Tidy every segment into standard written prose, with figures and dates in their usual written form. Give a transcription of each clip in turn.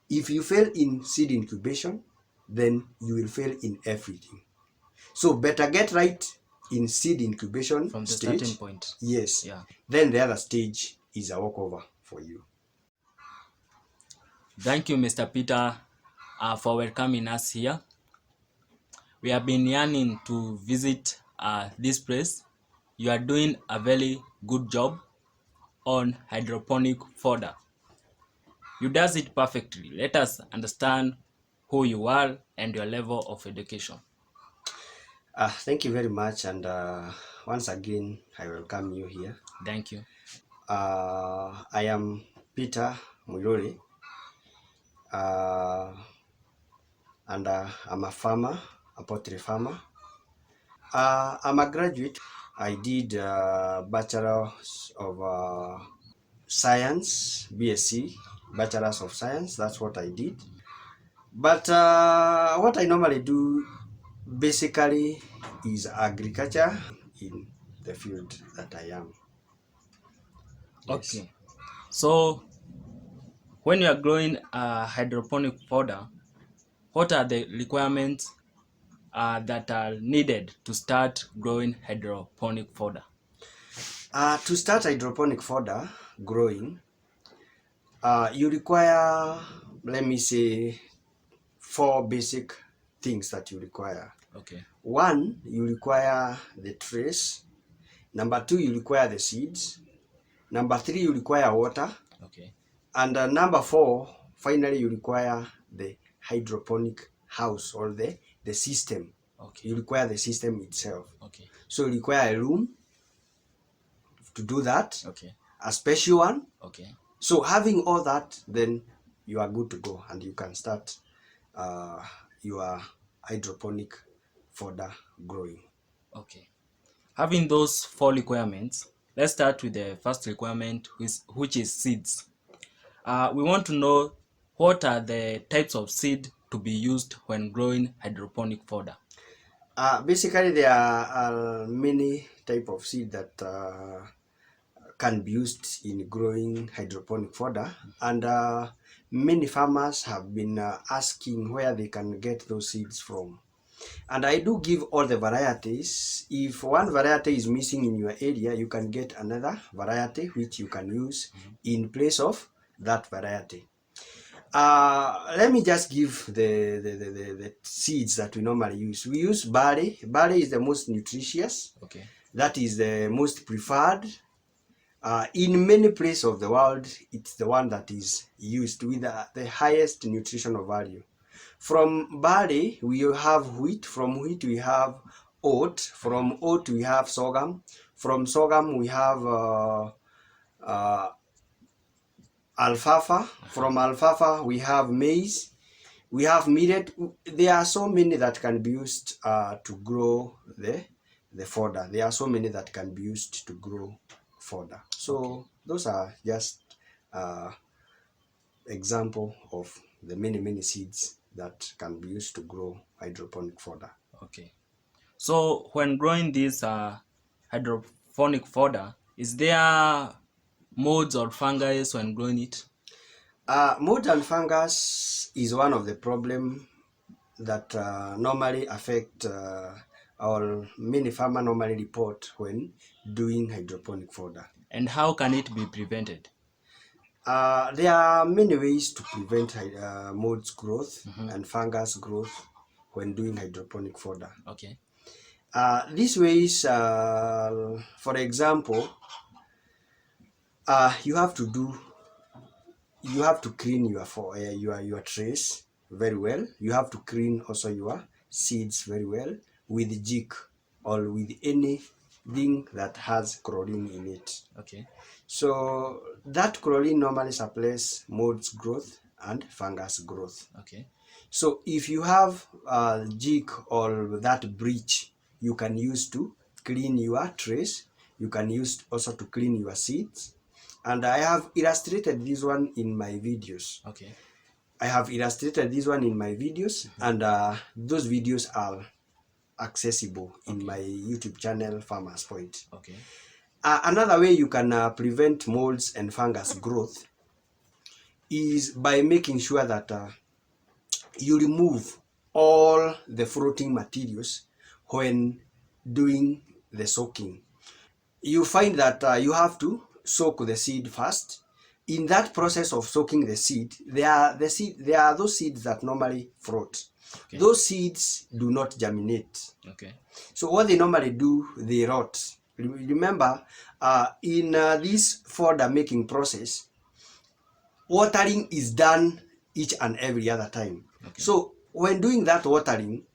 If you fail in seed incubation, then you will fail in everything. So better get right in seed incubation From the stage. starting point. Yes. Yeah. Then the other stage is a walkover for you. Thank you, Mr. Peter, for welcoming us here. We have been yearning to visit this place. You are doing a very good job on hydroponic fodder. You does it perfectly. Let us understand who you are and your level of education. Thank you very much, and once again, I welcome you here. Thank you. I am Peter Muiruri, and I'm a farmer, a poultry farmer. I'm a graduate. I did Bachelor of Science, BSc, Bachelors of Science. That's what I did. But what I normally do basically is agriculture in the field that I am. Yes. Okay. So when you are growing a hydroponic fodder, what are the requirements that are needed to start growing hydroponic fodder? To start hydroponic fodder growing, you require, let me say, 4 basic things that you require. Okay. 1, you require the trays. Number 2, you require the seeds. Number 3, you require water. Okay. And number 4, finally, you require the hydroponic house or the system. Okay. You require the system itself. Okay. So you require a room to do that, Okay. a special one. Okay. So having all that, then you are good to go and you can start your hydroponic fodder growing. Okay. Having those 4 requirements, let's start with the first requirement, which is seeds. We want to know what are the types of seed to be used when growing hydroponic fodder. Basically, there are many type of seed that can be used in growing hydroponic fodder, and many farmers have been asking where they can get those seeds from. And I do give all the varieties. If one variety is missing in your area, you can get another variety which you can use in place of that variety. Let me just give the seeds that we normally use. We use barley. Barley is the most nutritious. Okay. That is the most preferred. In many places of the world, it's the one that is used with the highest nutritional value. From barley, we have wheat. From wheat, we have oat. From oat, we have sorghum. From sorghum, we have alfalfa. From alfalfa, we have maize. We have millet. There are so many that can be used to grow the fodder. There are so many that can be used to grow fodder. So those are just example of the many seeds that can be used to grow hydroponic fodder. Okay. So when growing this hydroponic fodder, is there molds or fungus when growing it? Mold and fungus is one of the problem that normally affect or many farmer normally report when doing hydroponic fodder. And how can it be prevented? There are many ways to prevent molds growth and fungus growth when doing hydroponic fodder. Okay. These ways, for example, you have to clean your trays very well. You have to clean also your seeds very well with jig or with anything that has chlorine in it. Okay. So that chlorine normally suppresses molds growth and fungus growth. Okay. So if you have jig or that bleach, you can use to clean your trays. You can use also to clean your seeds. And I have illustrated this one in my videos. Okay. I have illustrated this one in my videos, and those videos are accessible in my YouTube channel, Farmers Point. Okay. Another way you can prevent molds and fungus growth is by making sure that you remove all the floating materials when doing the soaking. You find that you have to soak the seed first. In that process of soaking the seed, there are those seeds that normally float. Okay. Those seeds do not germinate. Okay. So what they normally do, they rot. Remember, in this fodder making process, watering is done each and every other time. Okay. So when doing that watering,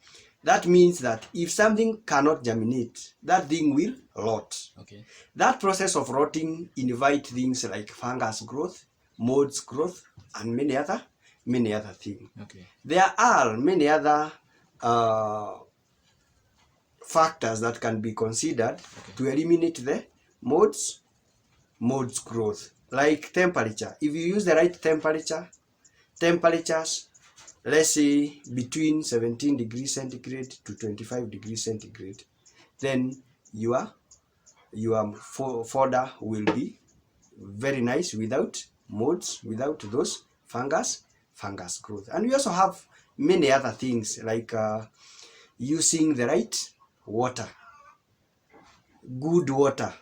that means that if something cannot germinate, that thing will rot. Okay. That process of rotting invite things like fungus growth, molds growth, and many other things. Okay. There are many other factors that can be considered to eliminate the molds growth, like temperature. If you use the right temperatures, let's say between 17 degrees centigrade to 25 degrees centigrade, then your fodder will be very nice without molds, without those fungus growth. And we also have many other things like using the right water, good water,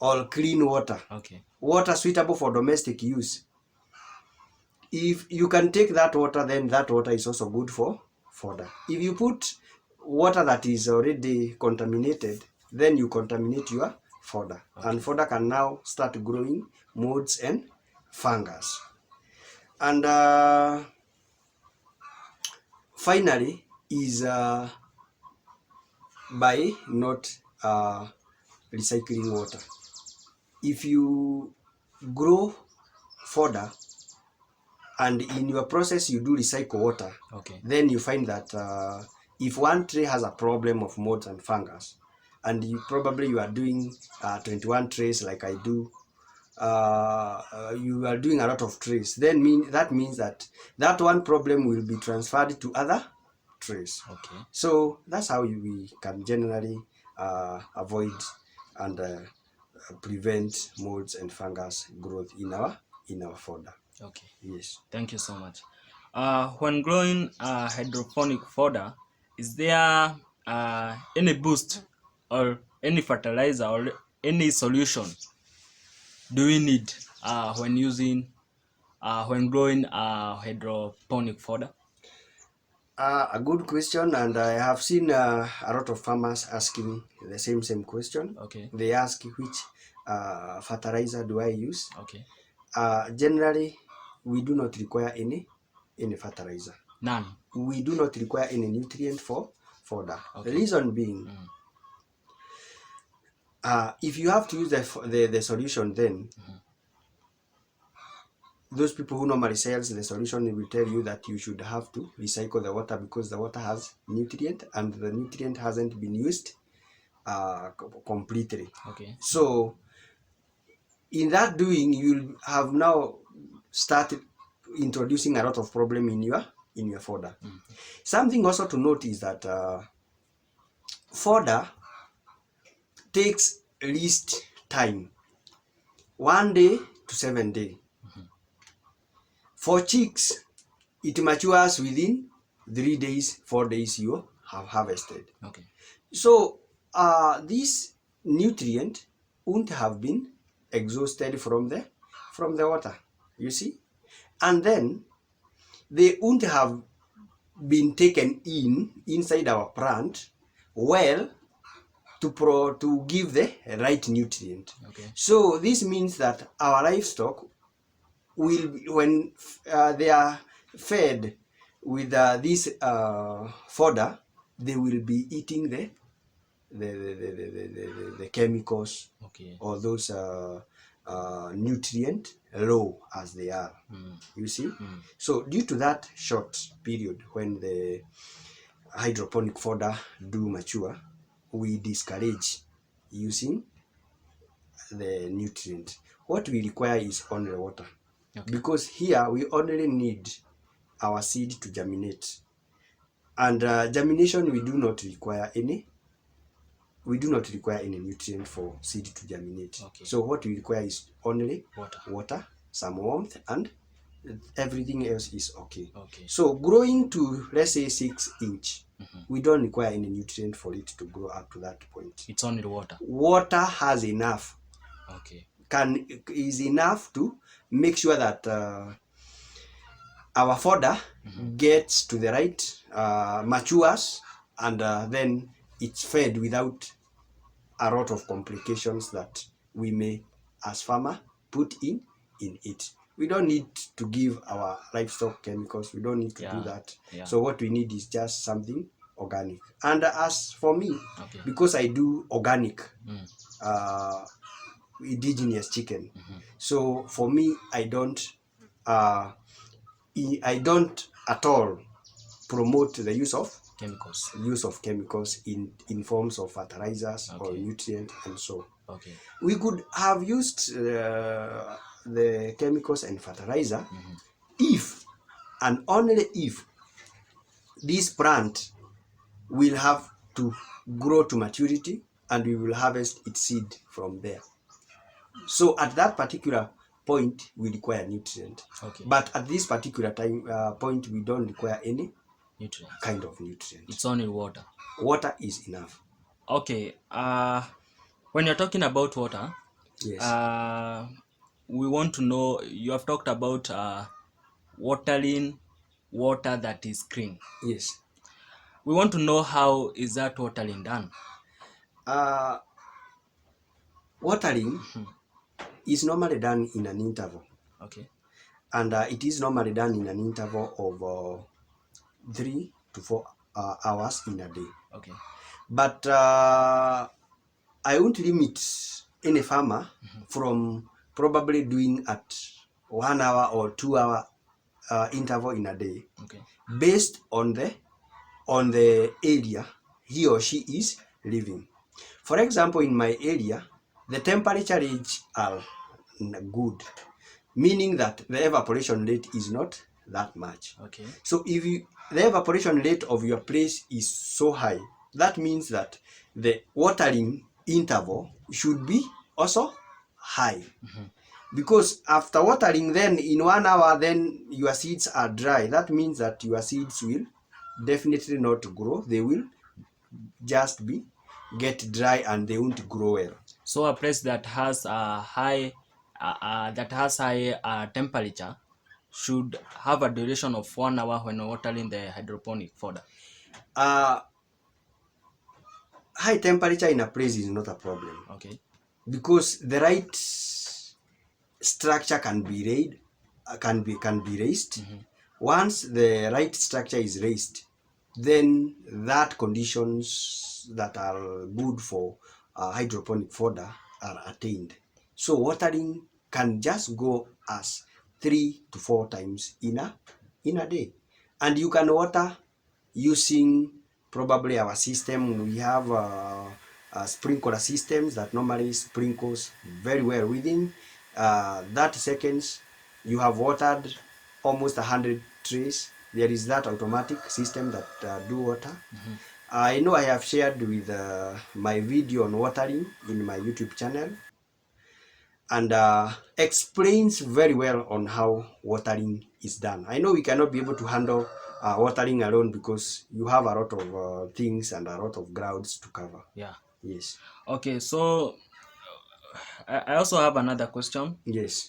or clean water, Okay. water suitable for domestic use. If you can take that water, then that water is also good for fodder. If you put water that is already contaminated, then you contaminate your fodder. Okay. And fodder can now start growing molds and fungus. And finally is by not recycling water. If you grow fodder and in your process you do recycle water, okay, then you find that if one tree has a problem of molds and fungus, and you are doing 21 trays like I do, you are doing a lot of trays, then that means that one problem will be transferred to other trays. Okay. So that's how we can generally avoid and prevent molds and fungus growth in our fodder. Okay. Yes. Thank you so much. When growing hydroponic fodder, is there any boost or any fertilizer or any solution do we need when growing hydroponic fodder? A good question, and I have seen a lot of farmers asking the same question. Okay. They ask which fertilizer do I use? Okay. Generally, we do not require any fertilizer. None. We do not require any nutrient for that. Okay. The reason being, if you have to use the solution, then those people who normally sells the solution will tell you that you should have to recycle the water because the water has nutrient and the nutrient hasn't been used completely. Okay. So in that doing, you'll have now started introducing a lot of problem in your fodder. Something also to note is that fodder takes least time, 1 day to 7 days. For chicks, it matures within 3 days, 4 days you have harvested. Okay. So this nutrient won't have been exhausted from the water, you see, and then they won't have been taken inside our plant well to give the right nutrient. Okay. So this means that our livestock will, when they are fed with this fodder, they will be eating the chemicals, okay, or those nutrient low as they are. You see. So due to that short period when the hydroponic fodder do mature, we discourage using the nutrient. What we require is only water. Okay. Because here we only need our seed to germinate, and germination we do not require any nutrient for seed to germinate. Okay. So what we require is only water some warmth, and everything else is okay. Okay. So growing to, let's say, 6 inch, we don't require any nutrient for it to grow up to that point. It's only the water. Water has enough, Okay. is enough to make sure that our fodder gets to the right, matures, and then it's fed without a lot of complications that we may, as farmer, put in it. We don't need to give our livestock chemicals. We don't need to do that. Yeah. So what we need is just something organic. And as for me, Okay. because I do organic, indigenous chicken, so for me, I don't at all promote the use of chemicals in forms of fertilizers or nutrients and so. Okay. We could have used the chemicals and fertilizer if and only if this plant will have to grow to maturity and we will harvest its seed from there. So at that particular point, we require nutrient. Okay. But at this particular time point, we don't require any nutrient. kind of nutrient. It's only water. Water is enough. Okay. When you're talking about water, yes, we want to know, you have talked about watering water that is clean. yes. We want to know, how is that watering done? Watering is normally done in an interval. Okay. And it is normally done in an interval of 3 to 4 hours in a day. Okay. But I won't limit any farmer from probably doing at 1 hour or 2 hour interval in a day. Okay. Based on the area he or she is living. For example, in my area, the temperature range are good, meaning that the evaporation rate is not that much. Okay. So if the evaporation rate of your place is so high, that means that the watering interval should be also high. Because after watering, then in 1 hour, then your seeds are dry. That means that your seeds will definitely not grow. They will just get dry and they won't grow well. So a place that has a high temperature should have a duration of 1 hour when watering the hydroponic fodder. High temperature in a place is not a problem. Okay. Because the right structure can be raised. Once the right structure is raised, then that conditions that are good for hydroponic fodder are attained. So watering can just go as 3 to 4 times in a day, and you can water using probably our system. We have sprinkler systems that normally sprinkles very well. Within 30 seconds, you have watered almost 100 trees. There is that automatic system that do water. I know I have shared with my video on watering in my YouTube channel, and explains very well on how watering is done. I know we cannot be able to handle watering alone because you have a lot of things and a lot of grounds to cover. Yeah. Yes. Okay, so I also have another question. Yes.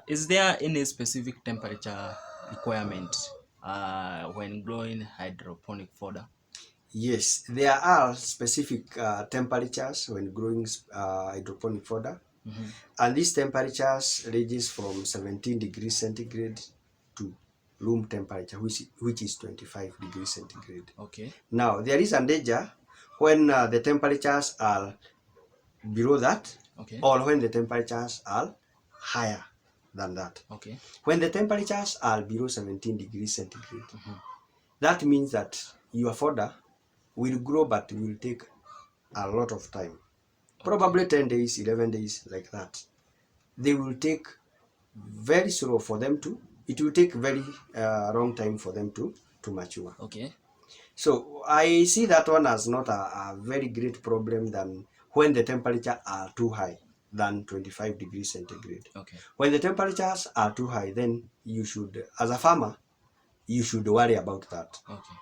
Is there any specific temperature requirement when growing hydroponic fodder? Yes, there are specific temperatures when growing hydroponic fodder. And these temperatures ranges from 17 degrees centigrade to room temperature, which is 25 degrees centigrade. Okay. Now, there is a danger when the temperatures are below that, okay, or when the temperatures are higher than that. Okay. When the temperatures are below 17 degrees centigrade, that means that your fodder will grow, but will take a lot of time. Probably 10 days, 11 days, like that. They will take very slow for them to, it will take very long time for them to mature. Okay. So I see that one as not a very great problem than when the temperature are too high. than 25 degrees centigrade. Okay. When the temperatures are too high, then you should, as a farmer, you should worry about that. Okay.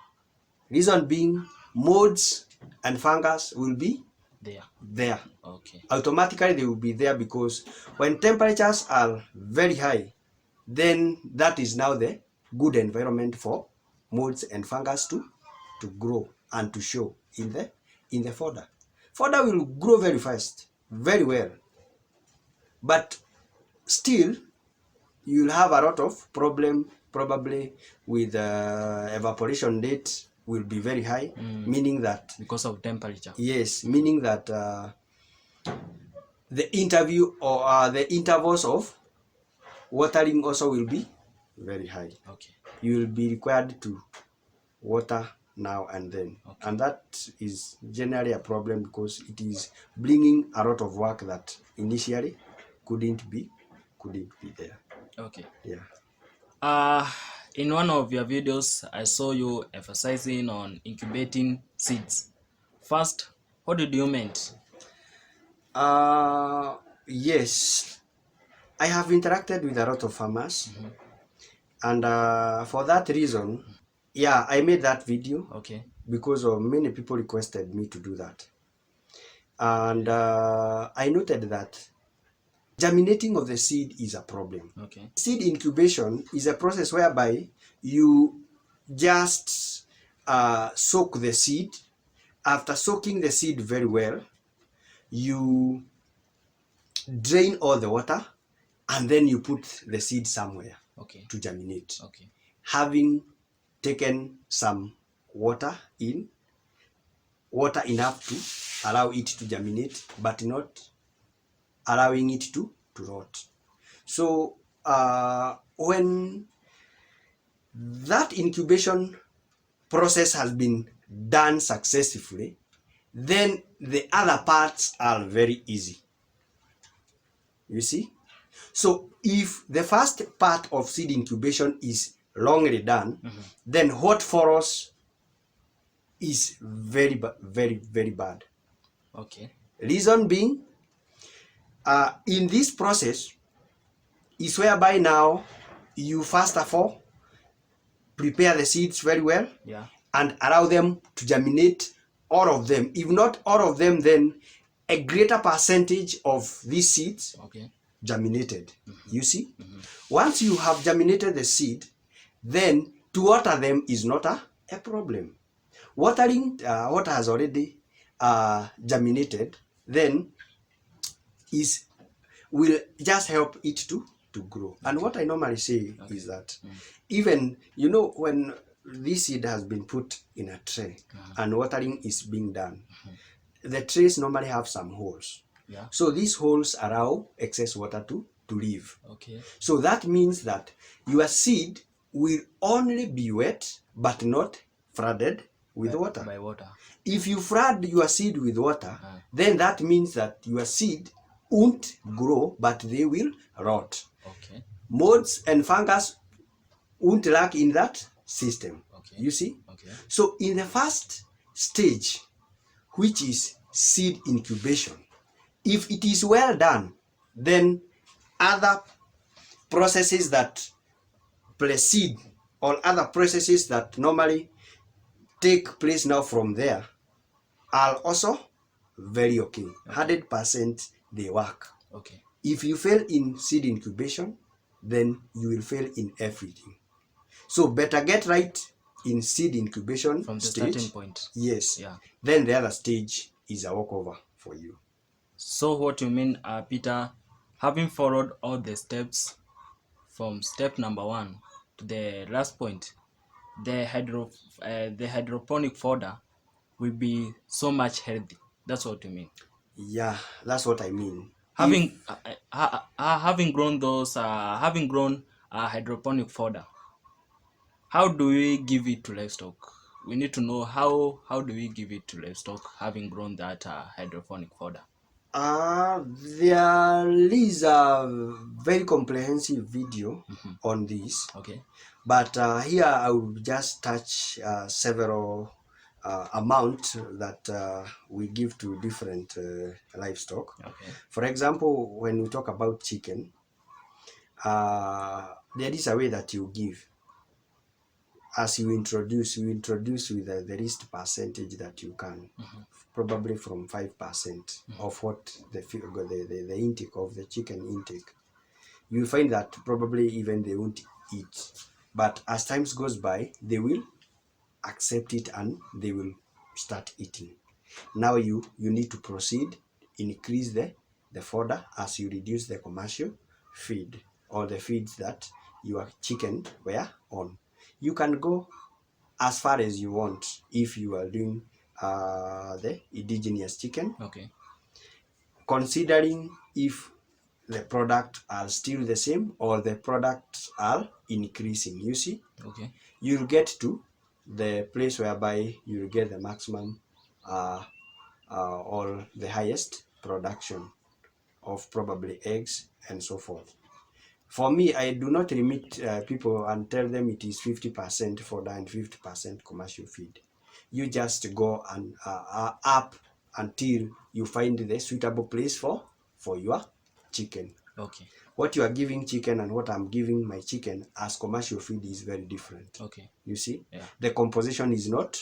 Reason being, moths and fungus will be there. Okay. Automatically they will be there, because when temperatures are very high, then that is now the good environment for moths and fungus to grow and to show in the fodder. Fodder will grow very fast, very well, but still you'll have a lot of problem probably with evaporation rate will be very high, meaning that because of temperature. Yes, meaning that the interview or the intervals of watering also will be very high. Okay. You will be required to water now and then, and that is generally a problem, because it is bringing a lot of work that initially couldn't be there. Okay. Yeah. In one of your videos, I saw you emphasizing on incubating seeds. First, what did you mean? Yes, I have interacted with a lot of farmers, and for that reason, yeah, I made that video. Okay. Because of many people requested me to do that, and I noted that germinating of the seed is a problem. Okay. Seed incubation is a process whereby you just soak the seed. After soaking the seed very well, you drain all the water, and then you put the seed somewhere to germinate. Okay. Having taken some water enough to allow it to germinate, but not allowing it to rot. So when that incubation process has been done successfully, then the other parts are very easy. You see? So if the first part of seed incubation is wrongly done, then what follows is very bad. Okay. Reason being, in this process is whereby now you first of all prepare the seeds very well, and allow them to germinate, all of them. If not all of them, then a greater percentage of these seeds germinated. You see? Once you have germinated the seed, then to water them is not a problem. Watering what has already germinated then will just help it to grow. And what I normally say is that even, when this seed has been put in a tray and watering is being done, the trays normally have some holes. So these holes allow excess water to leave. So that means that your seed will only be wet but not flooded with water. By water. If you flood your seed with water, then that means that your seed won't grow, but they will rot. Moths and fungus won't lack in that system. You see? So in the first stage, which is seed incubation, if it is well done, then other processes that precede, or other processes that normally take place now from there, are also very okay. 100% they work. If you fail in seed incubation, then you will fail in everything. So better get right in seed incubation from the stage. starting point. Yes. Then the other stage is a walkover for you. So what you mean, Peter, having followed all the steps from step number 1 to the last point, the hydroponic fodder will be so much healthy. That's what you mean. Yeah, that's what I mean. Having grown hydroponic fodder, how do we give it to livestock? We need to know how do we give it to livestock, having grown that hydroponic fodder. There is a very comprehensive video on this. But here I will just touch several amount that we give to different livestock. Okay. For example, when we talk about chicken, there is a way that you give. As you introduce with the least percentage that you can, probably from 5% of what the intake of the chicken intake. You find that probably even they won't eat, but as times goes by, they will accept it and they will start eating. Now you need to proceed, increase the fodder as you reduce the commercial feed or the feeds that your chicken were on. You can go as far as you want if you are doing the indigenous chicken, Okay. considering if the products are still the same or the products are increasing. You see, Okay. you'll get to the place whereby you'll get the maximum or the highest production of probably eggs and so forth. For me, I do not limit people and tell them it is 50% fodder and 50% commercial feed. You just go and up until you find the suitable place for your chicken. Okay. What you are giving chicken and what I'm giving my chicken as commercial feed is very different. Okay. You see, Yeah. the composition is not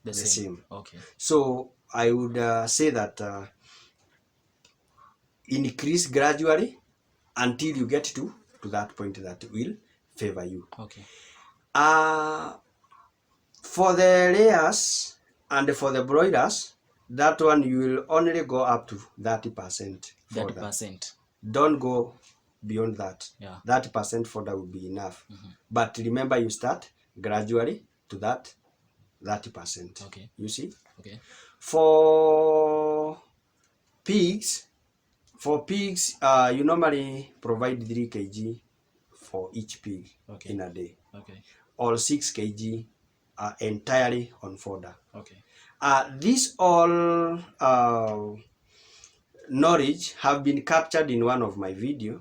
The the same. same. Okay. So I would say that increase gradually until you get to that point that will favor you. Okay. For the layers and for the broilers, that one you will only go up to 30% for that. 30%. Don't go beyond that. Yeah. 30% for that will be enough. But remember, you start gradually to that 30%. Okay. You see? Okay. For pigs, you normally provide 3 kg for each pig Okay. in a day, Okay. or 6 kg entirely on fodder. Okay. This all knowledge have been captured in one of my video,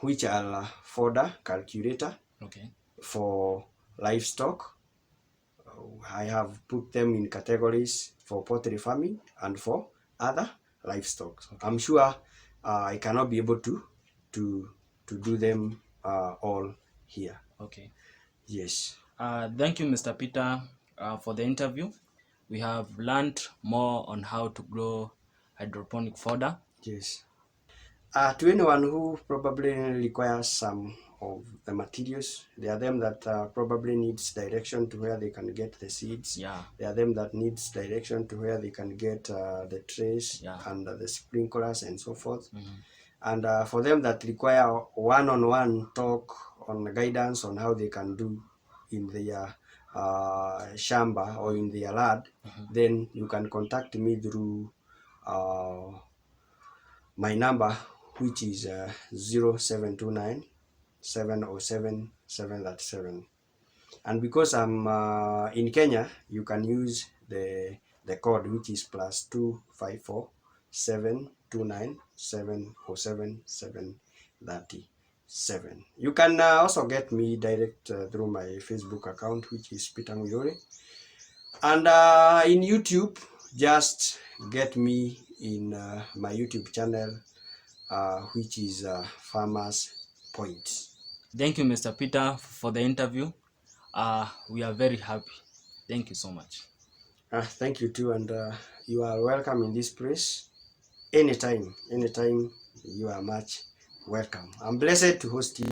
which are fodder calculator Okay. for livestock. I have put them in categories for poultry farming and for other livestock. Okay. I'm sure I cannot be able to do them all here. Okay. Yes. Thank you, Mr. Peter, for the interview. We have learned more on how to grow hydroponic fodder. Yes. To anyone who probably requires some of the materials, there are them that probably needs direction to where they can get the seeds. Yeah. There are them that needs direction to where they can get the trays. Yeah. And the sprinklers and so forth. Mhm. And for them that require one-on-one talk on guidance on how they can do in their shamba or in their lad, then you can contact me through my number, which is 0729 707 737. And because I'm in Kenya, you can use the code, which is +254 729 707 737. You can also get me direct through my Facebook account, which is Peter Muyore. And in YouTube, just get me in my YouTube channel, which is Farmers Point. Thank you, Mr. Peter, for the interview. We are very happy. Thank you so much. Thank you too, and you are welcome in this place anytime you are much welcome. I'm blessed to host you.